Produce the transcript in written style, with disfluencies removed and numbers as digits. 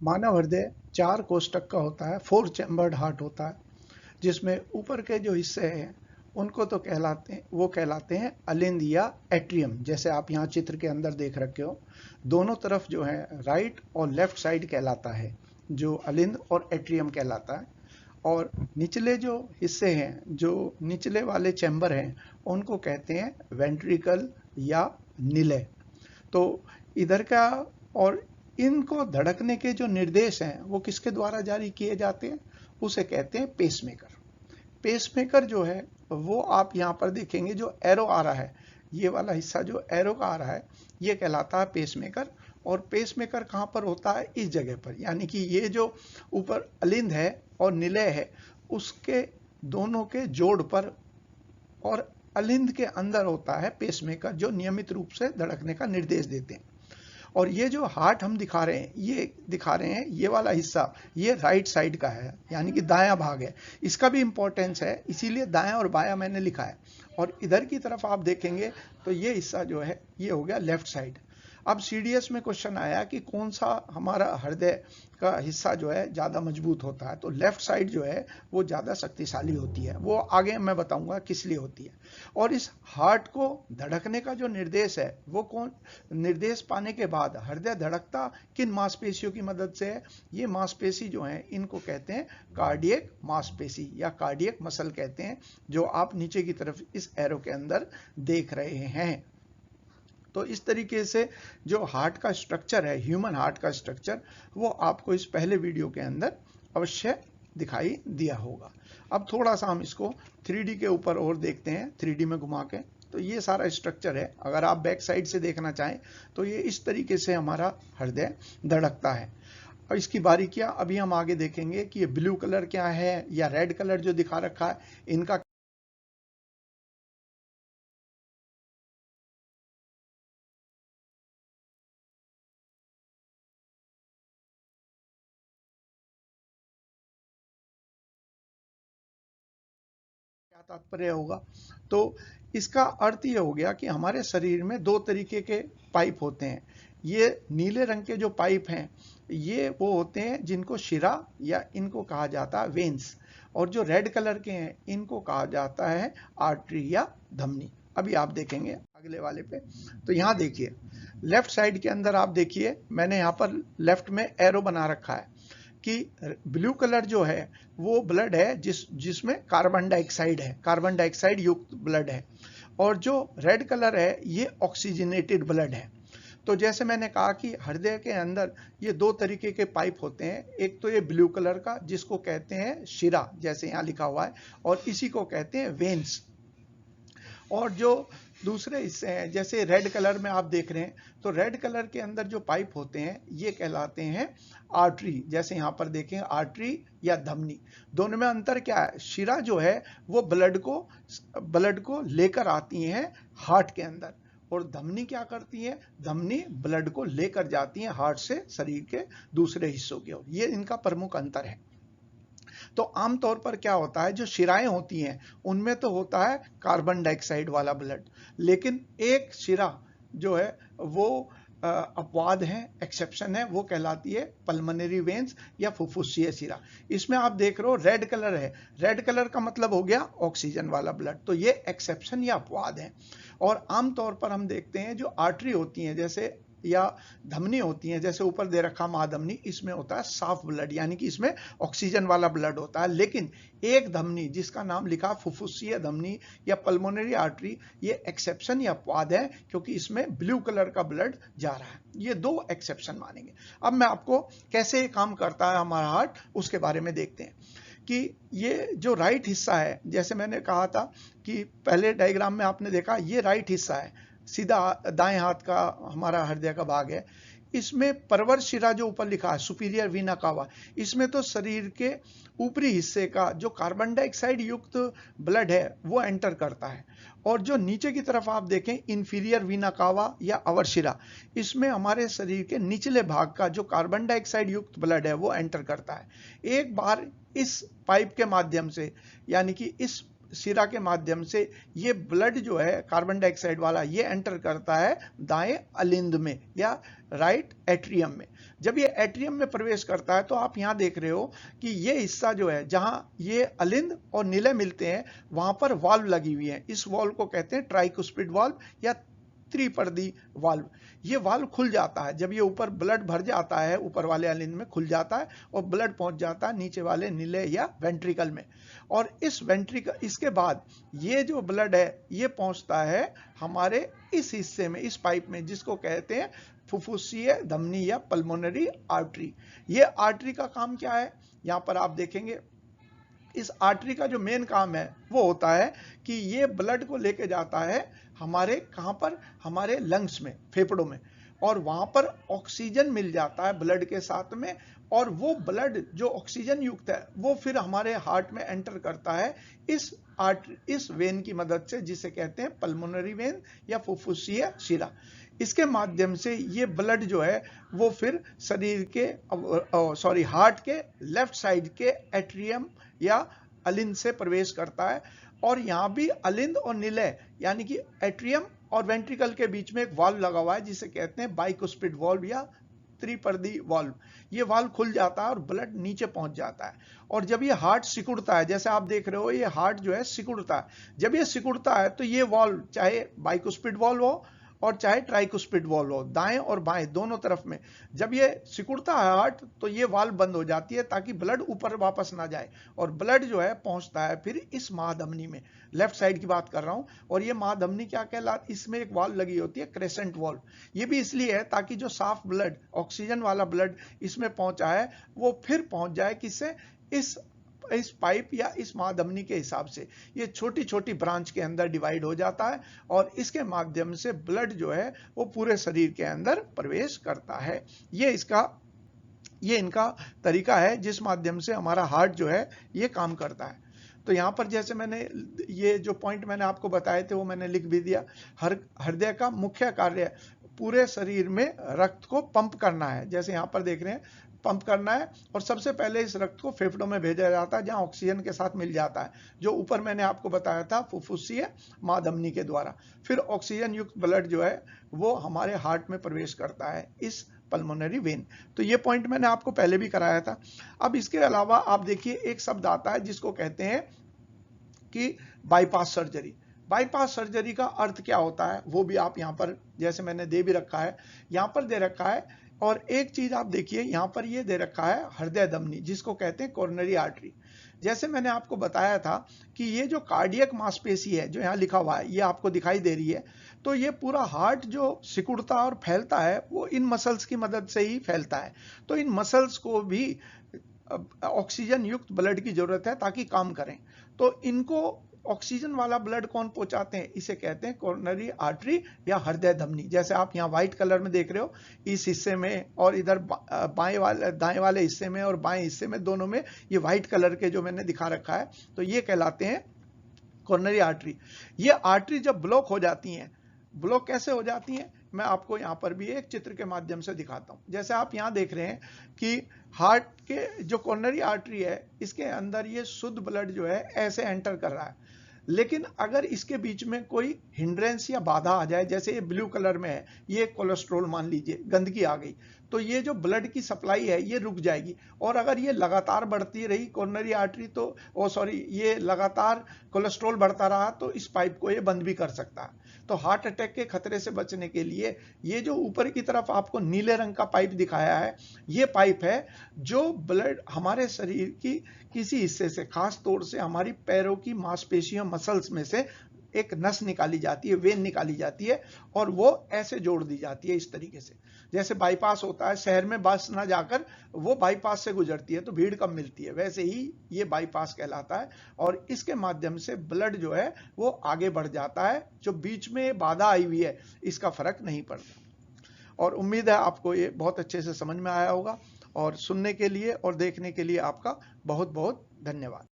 मानव हृदय 4 कोष्ठक का होता है, 4 चैम्बर्ड हार्ट होता है, जिसमें ऊपर के जो हिस्से हैं उनको तो कहलाते हैं अलिंद या एट्रियम। जैसे आप यहाँ चित्र के अंदर देख रखे हो, दोनों तरफ जो है राइट और लेफ्ट साइड कहलाता है, जो अलिंद और एट्रियम कहलाता है। और निचले जो हिस्से हैं, जो निचले वाले चैम्बर हैं, उनको कहते हैं वेंट्रिकल या निलय। तो इधर का, और इनको धड़कने के जो निर्देश हैं वो किसके द्वारा जारी किए जाते हैं, उसे कहते हैं पेसमेकर। पेसमेकर जो है वो आप यहाँ पर देखेंगे, जो एरो आ रहा है, ये वाला हिस्सा जो एरो का आ रहा है, ये कहलाता है पेसमेकर। और पेसमेकर कहाँ पर होता है, इस जगह पर, यानी कि ये जो ऊपर अलिंद है और निलय है, उसके दोनों के जोड़ पर और अलिंद के अंदर होता है पेसमेकर, जो नियमित रूप से धड़कने का निर्देश देते हैं। और ये जो हार्ट हम दिखा रहे हैं, ये वाला हिस्सा, ये राइट साइड का है, यानी कि दायां भाग है। इसका भी इंपॉर्टेंस है, इसीलिए दायां और बायां मैंने लिखा है। और इधर की तरफ आप देखेंगे तो ये हिस्सा जो है ये हो गया लेफ्ट साइड। अब सीडीएस में क्वेश्चन आया कि कौन सा हमारा हृदय का हिस्सा जो है ज़्यादा मजबूत होता है, तो लेफ्ट साइड जो है वो ज़्यादा शक्तिशाली होती है। वो आगे मैं बताऊंगा किस लिए होती है। और इस हार्ट को धड़कने का जो निर्देश है, वो कौन निर्देश पाने के बाद हृदय धड़कता किन मांसपेशियों की मदद से है, ये मांसपेशी जो है इनको कहते हैं कार्डियक मांसपेशी या कार्डियक मसल कहते हैं, जो आप नीचे की तरफ इस एरो के अंदर देख रहे हैं। तो इस तरीके से जो हार्ट का स्ट्रक्चर है, ह्यूमन हार्ट का स्ट्रक्चर, वो आपको इस पहले वीडियो के अंदर अवश्य दिखाई दिया होगा। अब थोड़ा सा हम इसको 3D के ऊपर और देखते हैं, 3D में घुमा के। तो ये सारा स्ट्रक्चर है, अगर आप बैक साइड से देखना चाहें तो ये इस तरीके से हमारा हृदय धड़कता है। और इसकी बारीकियां अभी हम आगे देखेंगे कि ये ब्लू कलर क्या है या रेड कलर जो दिखा रखा है, इनका क्या तात्पर्य होगा। तो इसका अर्थ ये हो गया कि हमारे शरीर में दो तरीके के पाइप होते हैं। ये नीले रंग के जो पाइप हैं, ये वो होते हैं जिनको शिरा या इनको कहा जाता है वेन्स। और जो रेड कलर के हैं इनको कहा जाता है आर्टरी या धमनी। अभी आप देखेंगे अगले वाले पे। तो यहाँ देखिए लेफ्ट साइड के अंदर आप देखिए, मैंने यहाँ पर लेफ्ट में एरो बना रखा है कि ब्लू कलर जो है वो ब्लड है जिसमें कार्बन डाइऑक्साइड है, कार्बन डाइऑक्साइड युक्त ब्लड है। और जो रेड कलर है ये ऑक्सीजनेटेड ब्लड है। तो जैसे मैंने कहा कि हृदय के अंदर ये दो तरीके के पाइप होते हैं, एक तो ये ब्लू कलर का जिसको कहते हैं शिरा, जैसे यहाँ लिखा हुआ है, और इसी को कहते हैं वेन्स। और जो दूसरे हिस्से हैं, जैसे रेड कलर में आप देख रहे हैं, तो रेड कलर के अंदर जो पाइप होते हैं ये कहलाते हैं आर्टरी। जैसे यहाँ पर देखें आर्टरी या धमनी, दोनों में अंतर क्या है, शिरा जो है वो ब्लड को लेकर आती हैं हार्ट के अंदर, और धमनी क्या करती है, धमनी ब्लड को लेकर जाती है हार्ट से शरीर के दूसरे हिस्सों की ओर। ये इनका प्रमुख अंतर है। तो आमतौर पर क्या होता है, जो शिराएं होती हैं उनमें तो होता है कार्बन डाइऑक्साइड वाला ब्लड, लेकिन एक शिरा जो है वो अपवाद है, एक्सेप्शन है, वो कहलाती है पल्मोनरी वेन्स या फुफ्फुसीय शिरा। इसमें आप देख रहे हो रेड कलर है, रेड कलर का मतलब हो गया ऑक्सीजन वाला ब्लड, तो ये एक्सेप्शन या अपवाद है। और आमतौर पर हम देखते हैं जो आर्टरी होती हैं जैसे या धमनी होती हैं, जैसे ऊपर दे रखा महाधमनी, इसमें होता है साफ ब्लड, यानी कि इसमें ऑक्सीजन वाला ब्लड होता है। लेकिन एक धमनी जिसका नाम लिखा फुफ्फुसीय धमनी या पल्मोनरी आर्टरी, ये एक्सेप्शन या अपवाद है, क्योंकि इसमें ब्लू कलर का ब्लड जा रहा है। ये दो एक्सेप्शन मानेंगे। अब मैं आपको कैसे काम करता है हमारा हार्ट उसके बारे में देखते हैं कि ये जो राइट हिस्सा है, जैसे मैंने कहा था कि पहले डायग्राम में आपने देखा, ये राइट हिस्सा है, सीधा दाएं हाथ का हमारा हृदय का भाग है। इसमें परवर शिरा जो ऊपर लिखा है सुपीरियर वीना कावा, इसमें तो शरीर के ऊपरी हिस्से का जो कार्बन डाइऑक्साइड युक्त ब्लड है वो एंटर करता है। और जो नीचे की तरफ आप देखें इंफीरियर वीना कावा या अवर शिरा, इसमें हमारे शरीर के निचले भाग का जो कार्बन डाइऑक्साइड युक्त ब्लड है वो एंटर करता है। एक बार इस पाइप के माध्यम से, यानी कि इस शिरा के माध्यम से ये ब्लड जो है कार्बन डाइऑक्साइड वाला ये एंटर करता है दाएं अलिंद में या राइट एट्रियम में। जब ये एट्रियम में प्रवेश करता है तो आप यहां देख रहे हो कि ये हिस्सा जो है जहां ये अलिंद और निलय मिलते हैं वहां पर वाल्व लगी हुई है। इस वाल्व को कहते हैं ट्राइकुस्पिड वाल्व या त्रिपर्दी वाल्व। ये वाल्व खुल जाता है जब ये ऊपर ब्लड भर जाता है, ऊपर वाले अलिंद में खुल जाता है और ब्लड पहुंच जाता है नीचे वाले निलय या वेंट्रिकल में। और इस वेंट्रिकल इसके बाद ये जो ब्लड है ये पहुंचता है हमारे इस हिस्से में, इस पाइप में, जिसको कहते हैं फुफ्फुसीय धमनी या पल्मोनरी आर्टरी। ये आर्टरी का काम क्या है, यहां पर आप देखेंगे इस आर्टरी का जो मेन काम है वो होता है कि ये ब्लड को लेके जाता है हमारे कहां पर, हमारे लंग्स में, फेफड़ों में, और वहां पर ऑक्सीजन मिल जाता है ब्लड के साथ में, और वो ब्लड जो ऑक्सीजन युक्त है वो फिर हमारे हार्ट में एंटर करता है इस वेन की मदद से, जिसे कहते हैं पल्मोनरी वेन या फुफ्फुसीय शिरा। इसके माध्यम से ये ब्लड जो है वो फिर शरीर के हार्ट के लेफ्ट साइड के एट्रियम या अलिंद से प्रवेश करता है। और यहां भी अलिंद और निलय यानी कि एट्रियम और वेंट्रिकल के बीच में एक वाल्व लगा हुआ है जिसे कहते हैं बाइकुस्पिड वाल्व या त्रिपर्दी वाल्व। ये वाल्व खुल जाता है और ब्लड नीचे पहुंच जाता है। और जब ये हार्ट सिकुड़ता है, जैसे आप देख रहे हो ये हार्ट जो है सिकुड़ता है, जब ये सिकुड़ता है तो ये वाल्व चाहे बाइकुस्पिड वाल्व हो और चाहे ट्राइकुस्पिड वाल्व हो, दाएं और बाएं दोनों तरफ में, जब ये सिकुड़ता है हार्ट तो ये वाल्व बंद हो जाती है ताकि ब्लड ऊपर वापस ना जाए, और ब्लड जो है पहुंचता है फिर इस महाधमनी में। लेफ्ट साइड की बात कर रहा हूं। और ये महाधमनी क्या कहलाती, इसमें एक वाल्व लगी होती है क्रेसेंट वाल्व। ये भी इसलिए है ताकि जो साफ ब्लड, ऑक्सीजन वाला ब्लड इसमें पहुंचा है वो फिर पहुंच जाए किससे, इस पाइप या इस महाधमनी के हिसाब से। ये छोटी छोटी ब्रांच के अंदर डिवाइड हो जाता है और इसके माध्यम से ब्लड जो है वो पूरे शरीर के अंदर प्रवेश करता है। ये इनका तरीका है जिस माध्यम से हमारा हार्ट जो है ये काम करता है। तो यहां पर जैसे मैंने ये जो पॉइंट मैंने आपको बताए थे वो मैंने लिख भी दिया। हृदय का मुख्य कार्य पूरे शरीर में रक्त को पंप करना है, जैसे यहां पर देख रहे हैं पंप करना है, और सबसे पहले इस रक्त को फेफड़ों में भेजा जाता है जहां ऑक्सीजन के साथ मिल जाता है, जो ऊपर मैंने आपको बताया था फुफ्फुसीय महाधमनी के द्वारा। फिर ऑक्सीजन युक्त ब्लड जो है वो हमारे हार्ट में प्रवेश करता है इस पल्मोनरी वेन। तो ये पॉइंट मैंने आपको पहले भी कराया था। अब इसके अलावा आप देखिए एक शब्द आता है जिसको कहते हैं कि बाईपास सर्जरी। बाईपास सर्जरी का अर्थ क्या होता है वो भी आप यहाँ पर जैसे मैंने दे भी रखा है, यहाँ पर दे रखा है। और एक चीज आप देखिए यहाँ पर ये दे रखा है हृदय धमनी, जिसको कहते हैं कोरोनरी आर्टरी। जैसे मैंने आपको बताया था कि ये जो कार्डियक मांसपेशी है जो यहाँ लिखा हुआ है ये आपको दिखाई दे रही है, तो ये पूरा हार्ट जो सिकुड़ता और फैलता है वो इन मसल्स की मदद से ही फैलता है। तो इन मसल्स को भी ऑक्सीजन युक्त ब्लड की जरूरत है ताकि काम करें। तो इनको ऑक्सीजन वाला ब्लड कौन पहुंचाते हैं, इसे कहते हैं कोरोनरी आर्टरी या हृदय धमनी। जैसे आप यहाँ व्हाइट कलर में देख रहे हो, इस हिस्से में और इधर दाएं वाले हिस्से में और बाएं हिस्से में, दोनों में ये व्हाइट कलर के जो मैंने दिखा रखा है, तो ये कहलाते हैं कोरोनरी आर्टरी। ये आर्टरी जब ब्लॉक हो जाती हैं, ब्लॉक कैसे हो जाती हैं मैं आपको यहाँ पर भी एक चित्र के माध्यम से दिखाता हूँ। जैसे आप यहाँ देख रहे हैं कि हार्ट के जो कोरोनरी आर्टरी है इसके अंदर ये शुद्ध ब्लड जो है ऐसे एंटर कर रहा है, लेकिन अगर इसके बीच में कोई हिंड्रेंस या बाधा आ जाए, जैसे ये ब्लू कलर में है, ये कोलेस्ट्रॉल मान लीजिए, गंदगी आ गई, तो ये जो ब्लड की सप्लाई है ये रुक जाएगी। और अगर ये लगातार बढ़ती रही कोरोनरी आर्टरी तो ये लगातार कोलेस्ट्रॉल बढ़ता रहा तो इस पाइप को ये बंद भी कर सकता है। तो हार्ट अटैक के खतरे से बचने के लिए ये जो ऊपर की तरफ आपको नीले रंग का पाइप दिखाया है, ये पाइप है जो ब्लड हमारे शरीर की किसी हिस्से से, खास तौर से हमारी पैरों की मांसपेशियों मसल्स में से एक नस निकाली जाती है, वेन निकाली जाती है, और वो ऐसे जोड़ दी जाती है इस तरीके से। जैसे बाईपास होता है, शहर में बस ना जाकर वो बाईपास से गुजरती है तो भीड़ कम मिलती है, वैसे ही ये बाईपास कहलाता है। और इसके माध्यम से ब्लड जो है वो आगे बढ़ जाता है, जो बीच में बाधा आई हुई है इसका फर्क नहीं पड़ता। और उम्मीद है आपको ये बहुत अच्छे से समझ में आया होगा, और सुनने के लिए और देखने के लिए आपका बहुत बहुत धन्यवाद।